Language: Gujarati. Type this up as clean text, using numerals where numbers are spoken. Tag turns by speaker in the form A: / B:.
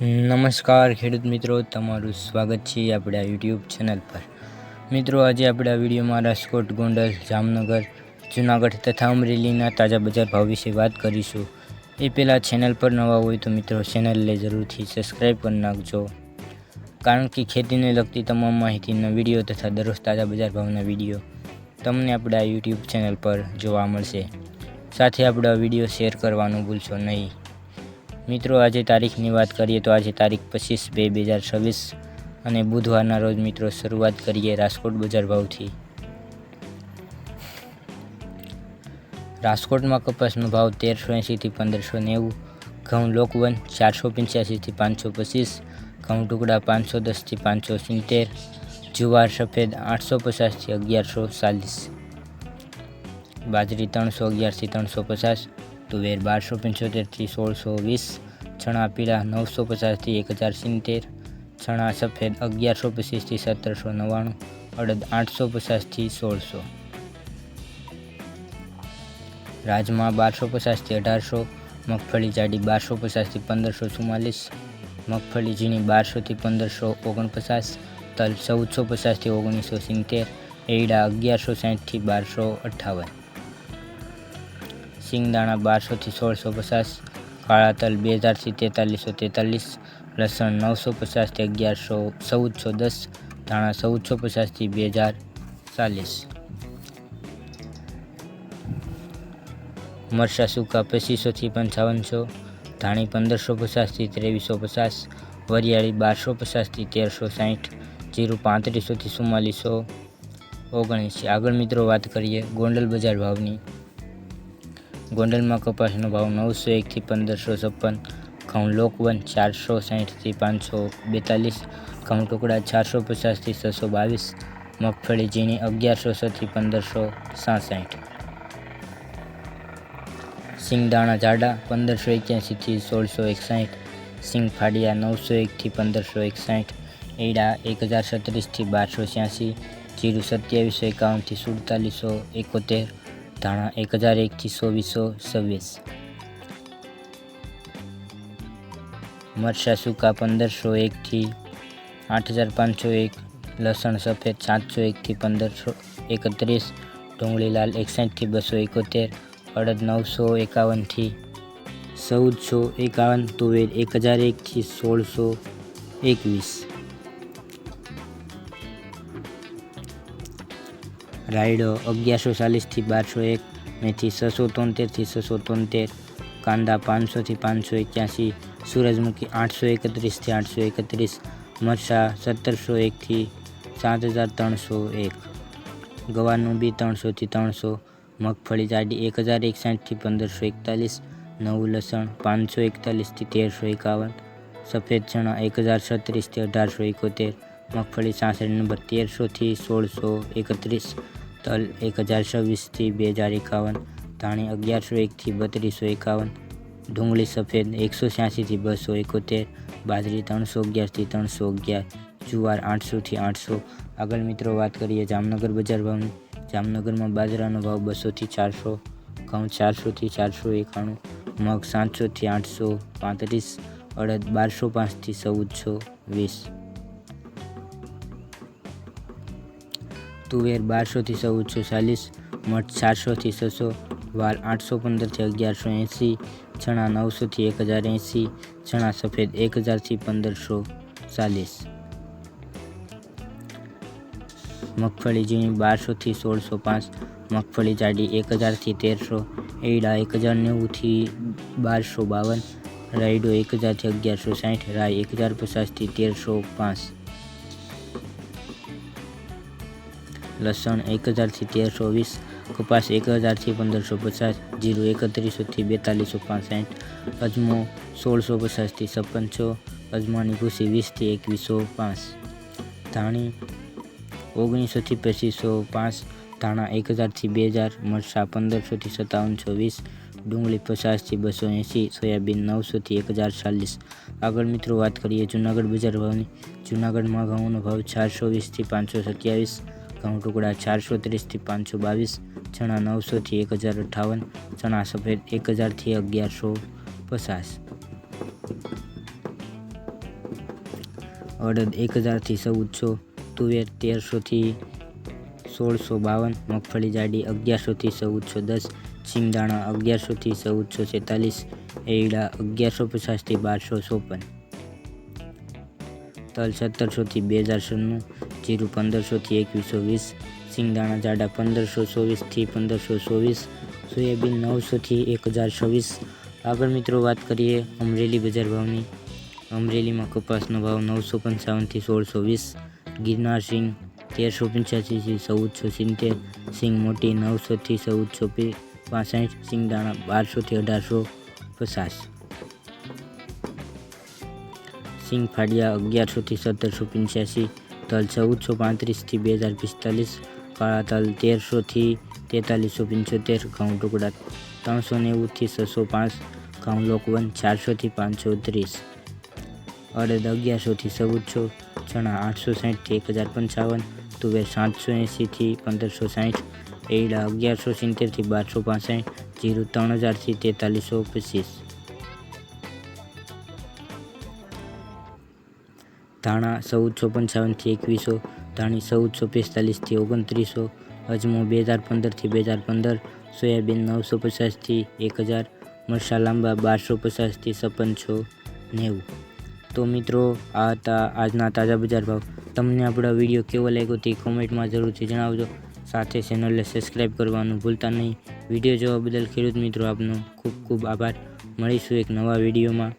A: નમસ્કાર ખેડૂત મિત્રો, તમારું સ્વાગત છે આપણા યુટ્યુબ ચેનલ પર। મિત્રો, આજે આપણે આ વિડીયોમાં રાજકોટ, ગોંડલ, જામનગર, જૂનાગઢ તથા અમરેલીના તાજા બજાર ભાવ વિશે વાત કરીશું। એ પહેલાં ચેનલ પર નવા હોય તો મિત્રો ચેનલને જરૂરથી સબસ્ક્રાઈબ કરી નાખજો, કારણ કે ખેતીને લગતી તમામ માહિતીના વિડીયો તથા દરરોજ તાજા બજાર ભાવના વિડીયો તમને આપણા યુટ્યુબ ચેનલ પર જોવા મળશે। સાથે આપણો વિડીયો શેર કરવાનું ભૂલશો નહીં। મિત્રો, આજે તારીખની વાત કરીએ તો આજે તારીખ 25/2/2026 અને બુધવારના રોજ મિત્રો શરૂઆત કરીએ રાજકોટ બજાર ભાવથી। રાજકોટમાં કપાસનો ભાવ 1380 થી 1590, ઘઉં લોકવન 485 થી 525, ઘઉં ટુકડા 510 થી 570, જુવાર સફેદ 850 થી 1140, બાજરી 311 થી 350, તુવેર 1275 થી 1620, ચણા પીળા 950 થી 1070, ચણા સફેદ 1125 થી 1799, અડદ 850 થી 1600, રાજમા 1250 થી 1800, મગફળી જાડી 1250 થી 1544, મગફળી ઝીણી 1200 થી 1549, તલ 1450 થી 1970, એરડા 1160 થી 1258, સિંગદાણા 1200 થી 1650, કાળા તલ 2000 થી 4343, લસણ 950 થી 1410, ધાણા 1450 થી 2040, મરચાં સૂકા 2500 થી 5500, ધાણી 1550 થી 2350, વરિયાળી 1250 થી 1360, જીરું 3500 થી 4419। આગળ મિત્રો વાત કરીએ ગોંડલ બજાર ભાવની। ગોંડલમાં કપાસનો ભાવ 901 થી 1556, ઘઉં લોકવન 460 થી 542, ઘઉં ટુકડા 450 થી 622, મગફળી ઝીણી 1106 થી 1567, સિંગદાણા જાડા 1581 થી 1661, સિંગ ફાડિયા 901 થી 1561, એડા 1036 થી 1286, જીરું 2751 થી 4771, ધાણા 1001 થી 2426, મરચાં સૂકા 1501 થી 8501, લસણ સફેદ 701 થી 1531, ડુંગળી લાલ 61 થી 271, અડદ 951 થી 1451, તુવેર 1001 થી 1621, રાયડો 1140 થી 1201, મેથી 673 થી 673, કાંદા 500 થી 581, સૂરજમુખી 831 થી 831, મરચાં 1701 થી 7301, ગવારનું બી 300 થી 300, મગફળી જાડી 1061 થી 1541, નવું લસણ 541 થી 1351, સફેદ ચણા 1036 થી 1871, મગફળી 66 નંબર 1300 થી 1631, તલ 1026 થી 2051, ધાણી 1101 થી 3251, ડુંગળી સફેદ 186 થી 271, બાજરી 311 થી 311, જુવાર 800 થી 800। આગળ મિત્રો વાત કરીએ જામનગર બજાર ભાવની। જામનગરમાં બાજરાનો ભાવ 200 થી 400, ઘઉં 400 થી 491, મગ 700 થી 835, અડદ 1205 થી 1420, તુવેર 1200 થી 1440, મઠ 400 થી 600, વાલ 815 થી 1180, ચણા 900 થી 1080, ચણા સફેદ 1000 થી 1540, મગફળી ઝીણી 1200 થી 1605, મગફળી જાડી 1000 થી 1300, એરડા 1090 થી 1252, રાયડો 1000 થી 1160, રાઈ 1050 થી 1305, લસણ 1000 થી 1320, કપાસ 1000 થી 1550, જીરું 3100 થી 4265, અજમો 1650 થી 5600, અજમાની ભૂસી 20 થી 2105, ધાણી 1900 થી 2505, ધાણા 1000 થી 2000, મરચાં 1500 થી 5720, ડુંગળી 50 થી 280, સોયાબીન 900 થી 1040। આગળ મિત્રો વાત કરીએ જૂનાગઢ બજાર ભાવની। જૂનાગઢમાં ઘઉંનો ભાવ 420 થી 527, ઘઉં ટુકડા 430 થી 522, ચણા 900 થી 1058, ચણા સફેદ 1000 થી 1150, અડદ 1000થી 1400, તુવેર 1300થી 1652, મગફળી જાડી 1100થી 1410, સિંગદાણા 1100થી 1446, એરડા 1150થી 1254, તલ 1700થી 2096, જીરું 1500થી 2120, સિંગદાણા જાડા 1524થી 1524, સોયાબીન 900થી 1026। આગળ મિત્રો વાત કરીએ અમરેલી બજાર ભાવની। અમરેલીમાં કપાસનો ભાવ 955થી 1620, ગિરનાર સિંગ 1385થી 1470, સિંગ મોટી 900થી 1465, સિંગદાણા 1200થી 1850, સિંગ ફાડિયા 1100થી 1785, તલ 1435થી 2045, કાળા તલ 1300થી 4375, ઘઉં ટુકડા 390થી 605, ઘઉં લોકવન 400થી 530, અડદ 1100થી 1400, ચણા 860થી 1055, તુવેર 780થી 1560, એરડા 1170થી 1265, જીરું 3000થી 4325, ધાણા 1455થી 2100, ધાણી 1445થી 2900, અજમો 2015થી 2015, સોયાબીન 950થી 1000, મરચાં લાંબા 1250થી 5690। તો મિત્રો આ હતા આજના તાજા બજાર ભાવ। તમને આપણો વિડીયો કેવો લાગ્યો તે કોમેન્ટમાં જરૂરથી જણાવજો, સાથે ચેનલને સબસ્ક્રાઈબ કરવાનું ભૂલતા નહીં। વિડીયો જોવા બદલ ખેડૂત મિત્રો આપનો ખૂબ ખૂબ આભાર। મળીશું એક નવા વિડીયોમાં।